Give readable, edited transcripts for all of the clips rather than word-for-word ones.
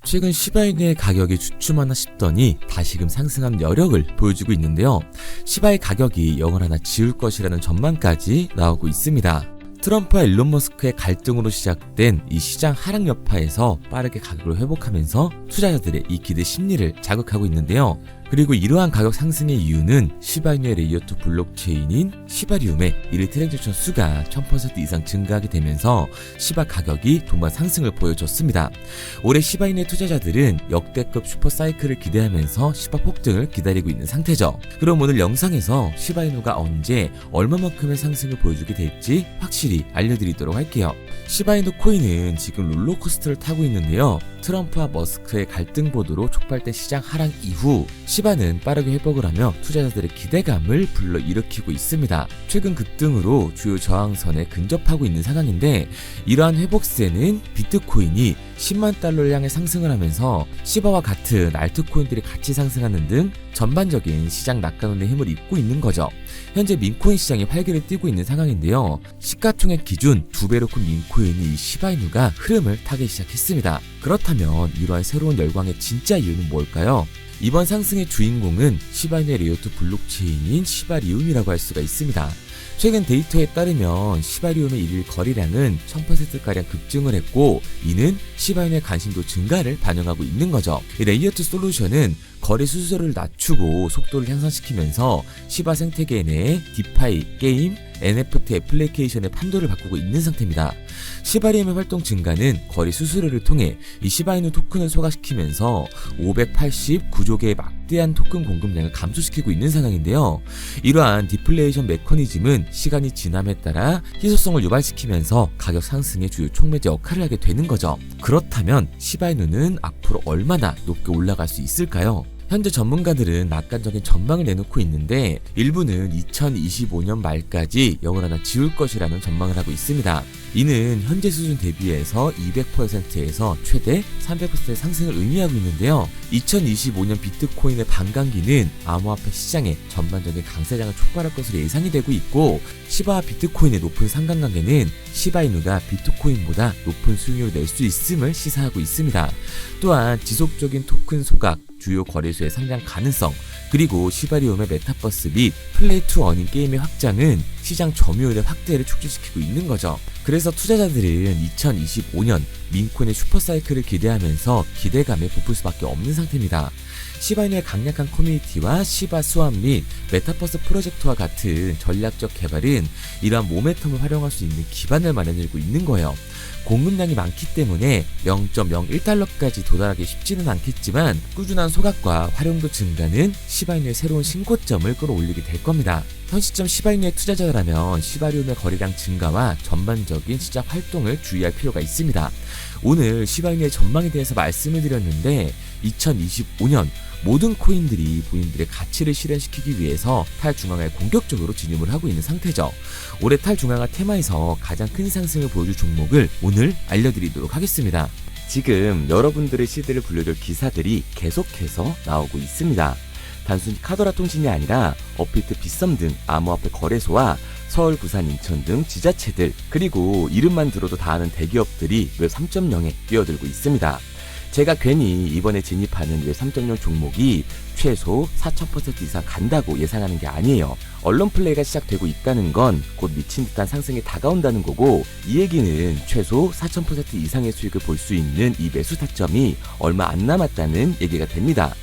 최근 시바이누의 가격이 주춤하나 싶더니 다시금 상승한 여력을 보여주고 있는데요. 시바의 가격이 영을 하나 지울 것이라는 전망까지 나오고 있습니다. 트럼프와 일론 머스크의 갈등으로 시작된 이 시장 하락 여파에서 빠르게 가격을 회복하면서 투자자들의 이 기대 심리를 자극하고 있는데요. 그리고 이러한 가격 상승의 이유는 시바이누의 레이어2 블록체인인 시바리움의 1일 트랜잭션 수가 1000% 이상 증가하게 되면서 시바 가격이 동반 상승을 보여줬습니다. 올해 시바이누의 투자자들은 역대급 슈퍼 사이클을 기대하면서 시바 폭등을 기다리고 있는 상태죠. 그럼 오늘 영상에서 시바이누가 언제 얼마만큼의 상승을 보여주게 될지 확실히 알려드리도록 할게요. 시바이누 코인은 지금 롤러코스터를 타고 있는데요. 트럼프와 머스크의 갈등 보도로 촉발된 시장 하락 이후 시바는 빠르게 회복을 하며 투자자들의 기대감을 불러일으키고 있습니다. 최근 급등으로 주요 저항선에 근접하고 있는 상황인데 이러한 회복세는 비트코인이 10만 달러를 향해 상승을 하면서 시바와 같은 알트코인들이 같이 상승하는 등 전반적인 시장 낙관론의 힘을 잇고 있는 거죠. 현재 민코인 시장이 활기를 띠고 있는 상황인데요. 시가총액 기준 2배로 큰 민코인이 이 시바이누가 흐름을 타기 시작했습니다. 그렇다면 이러한 새로운 열광의 진짜 이유는 뭘까요? 이번 상승의 주인공은 시바이누의 레이어2 블록체인인 시바리움이라고 할 수가 있습니다. 최근 데이터에 따르면 시바리움의 일일 거래량은 1000%가량 급증을 했고 이는 시바이누의 관심도 증가를 반영하고 있는 거죠. 이 레이어2 솔루션은 거래 수수료를 낮추고 속도를 향상시키면서 시바 생태계 내에 디파이, 게임, NFT 애플리케이션의 판도를 바꾸고 있는 상태입니다. 시바리움의 활동 증가는 거래 수수료를 통해 이 시바이누 토큰을 소각시키면서 589조 개의 막대한 토큰 공급량을 감소시키고 있는 상황인데요. 이러한 디플레이션 메커니즘은 시간이 지남에 따라 희소성을 유발시키면서 가격 상승의 주요 촉매제 역할을 하게 되는 거죠. 그렇다면 시바이누는 앞으로 얼마나 높게 올라갈 수 있을까요? 현재 전문가들은 낙관적인 전망을 내놓고 있는데 일부는 2025년 말까지 영을 하나 지울 것이라는 전망을 하고 있습니다. 이는 현재 수준 대비해서 200%에서 최대 300%의 상승을 의미하고 있는데요. 2025년 비트코인의 반감기는 암호화폐 시장의 전반적인 강세장을 촉발할 것으로 예상이 되고 있고 시바와 비트코인의 높은 상관관계는 시바이누가 비트코인보다 높은 수익률을 낼 수 있음을 시사하고 있습니다. 또한 지속적인 토큰 소각, 주요 거래소의 상장 가능성, 그리고 시바리움의 메타버스 및 플레이 투 어닝 게임의 확장은 시장 점유율의 확대를 촉진시키고 있는 거죠. 그래서 투자자들은 2025년 민코인의 슈퍼사이클을 기대하면서 기대감에 부풀 수밖에 없는 상태입니다. 시바이누의 강력한 커뮤니티와 시바 스왑 및 메타버스 프로젝트와 같은 전략적 개발은 이러한 모멘텀을 활용할 수 있는 기반을 마련해주고 있는 거예요. 공급량이 많기 때문에 0.01달러까지 도달하기 쉽지는 않겠지만 꾸준한 소각과 활용도 증가는 시바이누의 새로운 신고점을 끌어올리게 될 겁니다. 현 시점 시바이누의 투자자라면 시바리움의 거래량 증가와 전반적인 시장 활동을 주의할 필요가 있습니다. 오늘 시바이누의 전망에 대해서 말씀을 드렸는데 2025년 모든 코인들이 본인들의 가치를 실현시키기 위해서 탈중앙화에 공격적으로 진입을 하고 있는 상태죠. 올해 탈중앙화 테마에서 가장 큰 상승을 보여줄 종목을 오늘 알려드리도록 하겠습니다. 지금 여러분들의 시대를 불러줄 기사들이 계속해서 나오고 있습니다. 단순히 카더라 통신이 아니라 업비트, 빗썸 등 암호화폐 거래소와 서울, 부산, 인천 등 지자체들, 그리고 이름만 들어도 다 아는 대기업들이 웹 3.0에 뛰어들고 있습니다. 제가 괜히 이번에 진입하는 웹 3.0 종목이 최소 4000% 이상 간다고 예상하는 게 아니에요. 언론 플레이가 시작되고 있다는 건 곧 미친 듯한 상승이 다가온다는 거고, 이 얘기는 최소 4000% 이상의 수익을 볼 수 있는 이 매수 타점이 얼마 안 남았다는 얘기가 됩니다.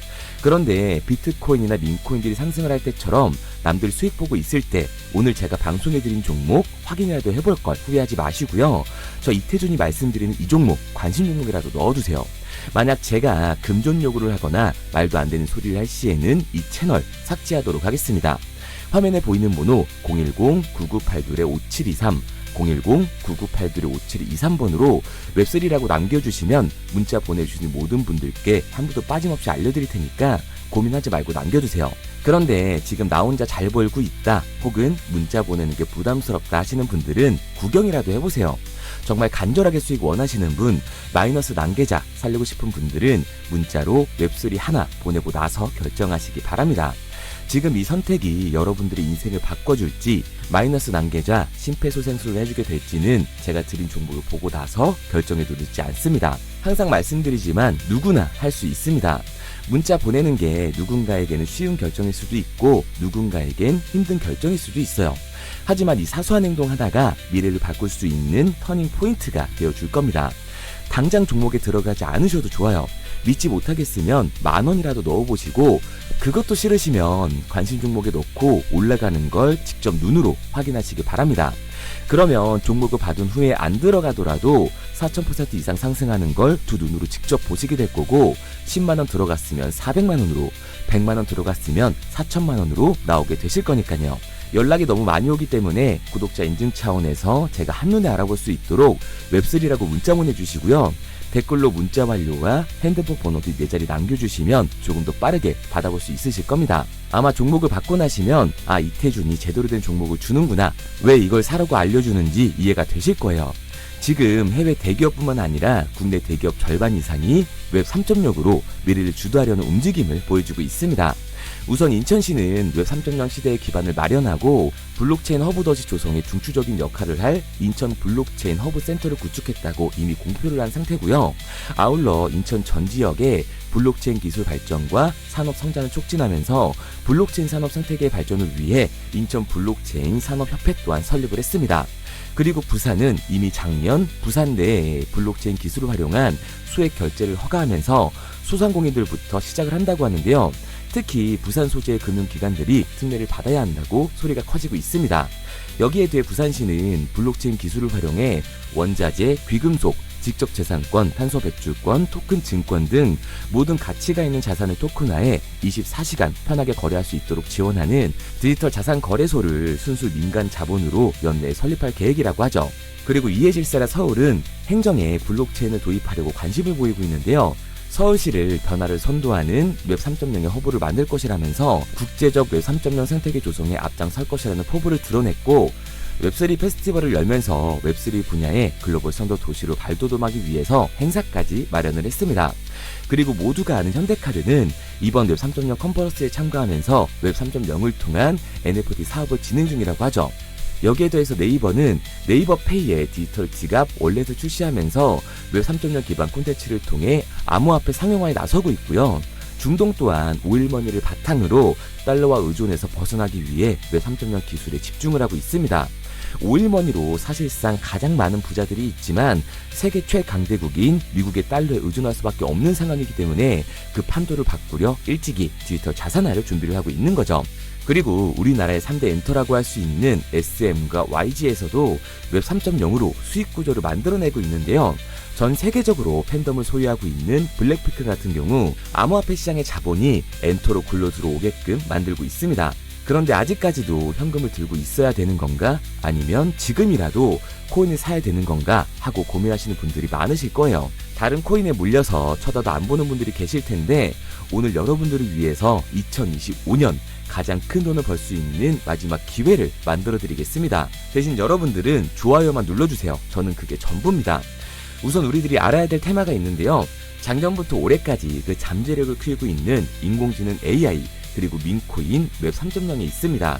그런데 비트코인이나 민코인들이 상승을 할 때처럼 남들 수익 보고 있을 때 오늘 제가 방송해드린 종목 확인이라도 해볼 걸 후회하지 마시고요. 저 이태준이 말씀드리는 이 종목 관심 종목이라도 넣어두세요. 만약 제가 금전 요구를 하거나 말도 안 되는 소리를 할 시에는 이 채널 삭제하도록 하겠습니다. 화면에 보이는 번호 010-9982-5723 010-9982-5723번으로 웹3라고 남겨주시면 문자 보내주시는 모든 분들께 한 분도 빠짐없이 알려드릴 테니까 고민하지 말고 남겨주세요. 그런데 지금 나 혼자 잘 벌고 있다 혹은 문자 보내는 게 부담스럽다 하시는 분들은 구경이라도 해보세요. 정말 간절하게 수익 원하시는 분, 마이너스 난계자 살리고 싶은 분들은 문자로 웹3 하나 보내고 나서 결정하시기 바랍니다. 지금 이 선택이 여러분들의 인생을 바꿔줄지 마이너스 난계좌 심폐소생술을 해주게 될지는 제가 드린 정보를 보고 나서 결정해도 늦지 않습니다. 항상 말씀드리지만 누구나 할 수 있습니다. 문자 보내는 게 누군가에게는 쉬운 결정일 수도 있고 누군가에겐 힘든 결정일 수도 있어요. 하지만 이 사소한 행동 하나가 미래를 바꿀 수 있는 터닝 포인트가 되어줄 겁니다. 당장 종목에 들어가지 않으셔도 좋아요. 믿지 못하겠으면 10,000원이라도 넣어보시고 그것도 싫으시면 관심 종목에 넣고 올라가는 걸 직접 눈으로 확인하시기 바랍니다. 그러면 종목을 받은 후에 안 들어가더라도 4,000% 이상 상승하는 걸 두 눈으로 직접 보시게 될 거고 10만원 들어갔으면 400만원으로 100만원 들어갔으면 4천만원으로 나오게 되실 거니까요. 연락이 너무 많이 오기 때문에 구독자 인증 차원에서 제가 한눈에 알아볼 수 있도록 웹3라고 문자 보내주시고요. 댓글로 문자 완료와 핸드폰 번호 뒷 4자리 남겨주시면 조금 더 빠르게 받아볼 수 있으실 겁니다. 아마 종목을 받고 나시면 이태준이 제대로 된 종목을 주는구나, 왜 이걸 사라고 알려주는지 이해가 되실 거예요. 지금 해외 대기업뿐만 아니라 국내 대기업 절반 이상이 웹 3.0으로 미래를 주도하려는 움직임을 보여주고 있습니다. 우선 인천시는 웹 3.0 시대의 기반을 마련하고 블록체인 허브 덫이 조성에 중추적인 역할을 할 인천 블록체인 허브 센터를 구축했다고 이미 공표를 한 상태고요. 아울러 인천 전 지역에 블록체인 기술 발전과 산업 성장을 촉진하면서 블록체인 산업 생태계의 발전을 위해 인천 블록체인 산업협회 또한 설립을 했습니다. 그리고 부산은 이미 작년 부산 내에 블록체인 기술을 활용한 수액 결제를 허가하면서 소상공인들부터 시작을 한다고 하는데요. 특히 부산 소재의 금융기관들이 특례를 받아야 한다고 소리가 커지고 있습니다. 여기에 대해 부산시는 블록체인 기술을 활용해 원자재, 귀금속, 지적재산권, 탄소배출권, 토큰 증권 등 모든 가치가 있는 자산을 토큰화해 24시간 편하게 거래할 수 있도록 지원하는 디지털 자산 거래소를 순수 민간 자본으로 연내에 설립할 계획이라고 하죠. 그리고 이에 질세라 서울은 행정에 블록체인을 도입하려고 관심을 보이고 있는데요. 서울시를 변화를 선도하는 웹 3.0의 허브를 만들 것이라면서 국제적 웹 3.0 생태계 조성에 앞장설 것이라는 포부를 드러냈고, 웹3 페스티벌을 열면서 웹3 분야의 글로벌 선도 도시로 발돋움하기 위해서 행사까지 마련을 했습니다. 그리고 모두가 아는 현대카드는 이번 웹 3.0 컨퍼런스에 참가하면서 웹 3.0을 통한 NFT 사업을 진행 중이라고 하죠. 여기에 더해서 네이버는 네이버 페이의 디지털 지갑 월렛을 출시하면서 웹 3.0 기반 콘텐츠를 통해 암호화폐 상용화에 나서고 있고요. 중동 또한 오일머니를 바탕으로 달러와 의존에서 벗어나기 위해 웹 3.0 기술에 집중을 하고 있습니다. 오일머니로 사실상 가장 많은 부자들이 있지만 세계 최강대국인 미국의 달러에 의존할 수밖에 없는 상황이기 때문에 그 판도를 바꾸려 일찍이 디지털 자산화를 준비를 하고 있는 거죠. 그리고 우리나라의 3대 엔터라고 할 수 있는 SM과 YG에서도 웹 3.0으로 수익 구조를 만들어내고 있는데요. 전 세계적으로 팬덤을 소유하고 있는 블랙핑크 같은 경우 암호화폐 시장의 자본이 엔터로 굴러 들어오게끔 만들고 있습니다. 그런데 아직까지도 현금을 들고 있어야 되는 건가? 아니면 지금이라도 코인을 사야 되는 건가? 하고 고민하시는 분들이 많으실 거예요. 다른 코인에 물려서 쳐다도 안 보는 분들이 계실 텐데 오늘 여러분들을 위해서 2025년 가장 큰 돈을 벌 수 있는 마지막 기회를 만들어 드리겠습니다. 대신 여러분들은 좋아요만 눌러주세요. 저는 그게 전부입니다. 우선 우리들이 알아야 될 테마가 있는데요. 작년부터 올해까지 그 잠재력을 키우고 있는 인공지능 AI 그리고 민코인 웹 3.0에 있습니다.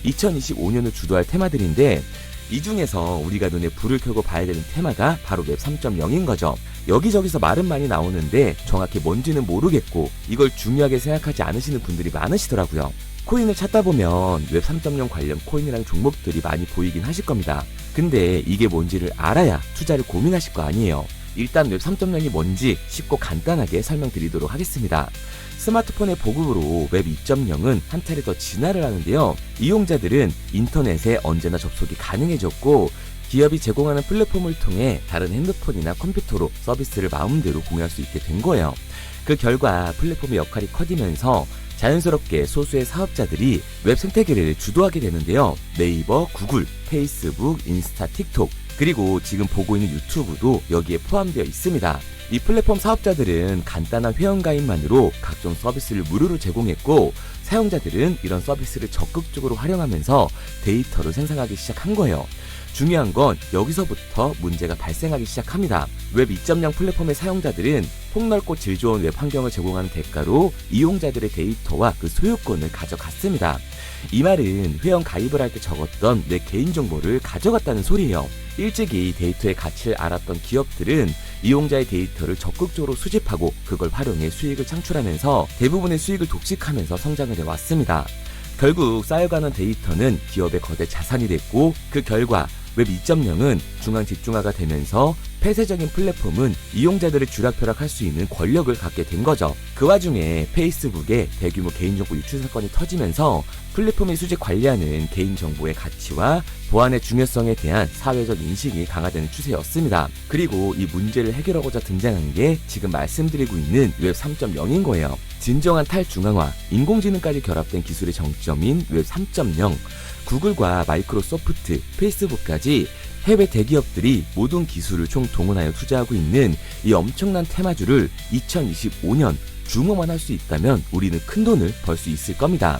2025년을 주도할 테마들인데 이 중에서 우리가 눈에 불을 켜고 봐야 되는 테마가 바로 웹 3.0인 거죠. 여기저기서 말은 많이 나오는데 정확히 뭔지는 모르겠고 이걸 중요하게 생각하지 않으시는 분들이 많으시더라고요. 코인을 찾다 보면 웹 3.0 관련 코인이라는 종목들이 많이 보이긴 하실 겁니다. 근데 이게 뭔지를 알아야 투자를 고민하실 거 아니에요. 일단 웹 3.0이 뭔지 쉽고 간단하게 설명드리도록 하겠습니다. 스마트폰의 보급으로 웹 2.0은 한 차례 더 진화를 하는데요. 이용자들은 인터넷에 언제나 접속이 가능해졌고 기업이 제공하는 플랫폼을 통해 다른 핸드폰이나 컴퓨터로 서비스를 마음대로 공유할 수 있게 된 거예요. 그 결과 플랫폼의 역할이 커지면서 자연스럽게 소수의 사업자들이 웹 생태계를 주도하게 되는데요. 네이버, 구글, 페이스북, 인스타, 틱톡, 그리고 지금 보고 있는 유튜브도 여기에 포함되어 있습니다. 이 플랫폼 사업자들은 간단한 회원가입만으로 각종 서비스를 무료로 제공했고 사용자들은 이런 서비스를 적극적으로 활용하면서 데이터를 생성하기 시작한 거예요. 중요한 건 여기서부터 문제가 발생하기 시작합니다. 웹 2.0 플랫폼의 사용자들은 폭넓고 질 좋은 웹 환경을 제공하는 대가로 이용자들의 데이터와 그 소유권을 가져갔습니다. 이 말은 회원 가입을 할 때 적었던 내 개인정보를 가져갔다는 소리예요. 일찍이 데이터의 가치를 알았던 기업들은 이용자의 데이터를 적극적으로 수집하고 그걸 활용해 수익을 창출하면서 대부분의 수익을 독식하면서 성장을 해왔습니다. 결국 쌓여가는 데이터는 기업의 거대 자산이 됐고 그 결과 웹 2.0은 중앙 집중화가 되면서 폐쇄적인 플랫폼은 이용자들을 쥐락펴락할 수 있는 권력을 갖게 된 거죠. 그 와중에 페이스북에 대규모 개인정보 유출 사건이 터지면서 플랫폼이 수집 관리하는 개인정보의 가치와 보안의 중요성에 대한 사회적 인식이 강화되는 추세였습니다. 그리고 이 문제를 해결하고자 등장한 게 지금 말씀드리고 있는 웹 3.0인 거예요. 진정한 탈중앙화, 인공지능까지 결합된 기술의 정점인 웹 3.0, 구글과 마이크로소프트, 페이스북까지 해외 대기업들이 모든 기술을 총동원하여 투자하고 있는 이 엄청난 테마주를 2025년 중업만 할 수 있다면 우리는 큰 돈을 벌 수 있을 겁니다.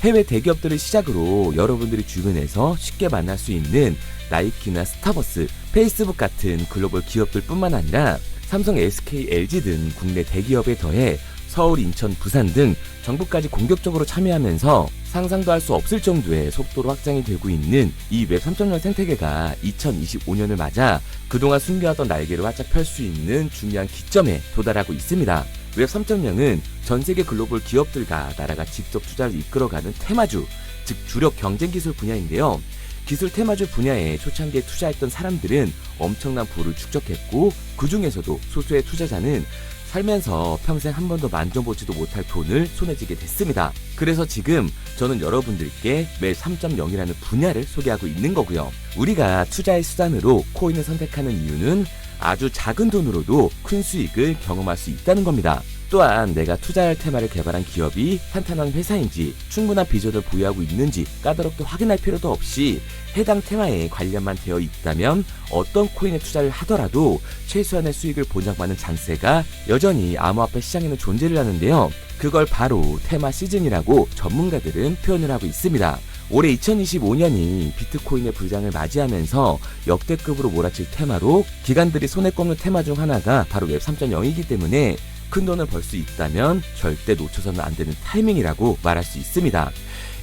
해외 대기업들을 시작으로 여러분들이 주변에서 쉽게 만날 수 있는 나이키나 스타벅스, 페이스북 같은 글로벌 기업들 뿐만 아니라 삼성, SK, LG 등 국내 대기업에 더해 서울, 인천, 부산 등 정부까지 공격적으로 참여하면서 상상도 할 수 없을 정도의 속도로 확장이 되고 있는 이 웹 3.0 생태계가 2025년을 맞아 그동안 숨겨왔던 날개를 활짝 펼 수 있는 중요한 기점에 도달하고 있습니다. 웹 3.0은 전 세계 글로벌 기업들과 나라가 직접 투자를 이끌어가는 테마주, 즉 주력 경쟁 기술 분야인데요. 기술 테마주 분야에 초창기에 투자했던 사람들은 엄청난 부를 축적했고 그 중에서도 소수의 투자자는 살면서 평생 한 번도 만져보지도 못할 돈을 손에 쥐게 됐습니다. 그래서 지금 저는 여러분들께 웹 3.0이라는 분야를 소개하고 있는 거고요. 우리가 투자의 수단으로 코인을 선택하는 이유는 아주 작은 돈으로도 큰 수익을 경험할 수 있다는 겁니다. 또한 내가 투자할 테마를 개발한 기업이 탄탄한 회사인지 충분한 비전을 보유하고 있는지 까다롭게 확인할 필요도 없이 해당 테마에 관련만 되어 있다면 어떤 코인에 투자를 하더라도 최소한의 수익을 보장받는 장세가 여전히 암호화폐 시장에는 존재를 하는데요. 그걸 바로 테마 시즌이라고 전문가들은 표현을 하고 있습니다. 올해 2025년이 비트코인의 불장을 맞이하면서 역대급으로 몰아칠 테마로 기관들이 손에 꼽는 테마 중 하나가 바로 웹 3.0이기 때문에 큰 돈을 벌 수 있다면 절대 놓쳐서는 안 되는 타이밍이라고 말할 수 있습니다.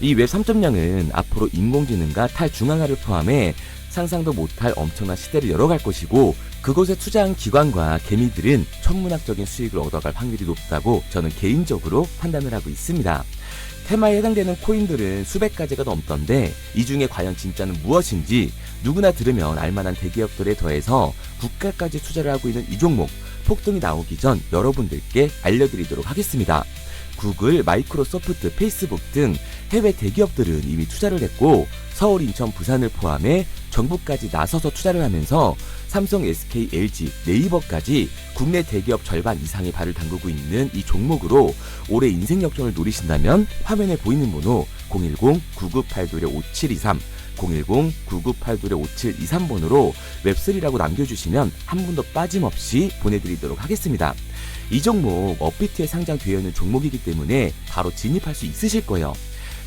이 웹 3.0은 앞으로 인공지능과 탈중앙화를 포함해 상상도 못할 엄청난 시대를 열어갈 것이고 그곳에 투자한 기관과 개미들은 천문학적인 수익을 얻어갈 확률이 높다고 저는 개인적으로 판단을 하고 있습니다. 테마에 해당되는 코인들은 수백 가지가 넘던데 이 중에 과연 진짜는 무엇인지 누구나 들으면 알만한 대기업들에 더해서 국가까지 투자를 하고 있는 이 종목 폭등이 나오기 전 여러분들께 알려드리도록 하겠습니다. 구글, 마이크로소프트, 페이스북 등 해외 대기업들은 이미 투자를 했고 서울, 인천, 부산을 포함해 정부까지 나서서 투자를 하면서 삼성, SK, LG, 네이버까지 국내 대기업 절반 이상의 발을 담그고 있는 이 종목으로 올해 인생 역전을 노리신다면 화면에 보이는 번호 010-9982-5723 010-9982-5723번으로 웹3라고 남겨주시면 한 분도 빠짐없이 보내드리도록 하겠습니다. 이 종목 업비트에 상장되어 있는 종목이기 때문에 바로 진입할 수 있으실 거예요.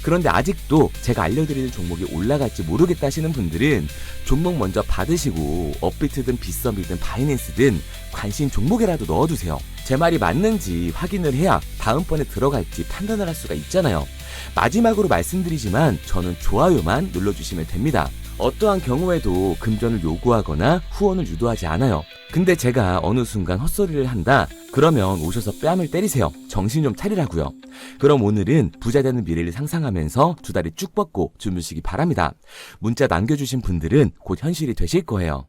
그런데 아직도 제가 알려드리는 종목이 올라갈지 모르겠다 하시는 분들은 종목 먼저 받으시고 업비트든 빗썸이든 바이낸스든 관심 종목에라도 넣어두세요. 제 말이 맞는지 확인을 해야 다음번에 들어갈지 판단을 할 수가 있잖아요. 마지막으로 말씀드리지만 저는 좋아요만 눌러주시면 됩니다. 어떠한 경우에도 금전을 요구하거나 후원을 유도하지 않아요. 근데 제가 어느 순간 헛소리를 한다? 그러면 오셔서 뺨을 때리세요. 정신 좀 차리라고요. 그럼 오늘은 부자 되는 미래를 상상하면서 두 다리 쭉 뻗고 주무시기 바랍니다. 문자 남겨주신 분들은 곧 현실이 되실 거예요.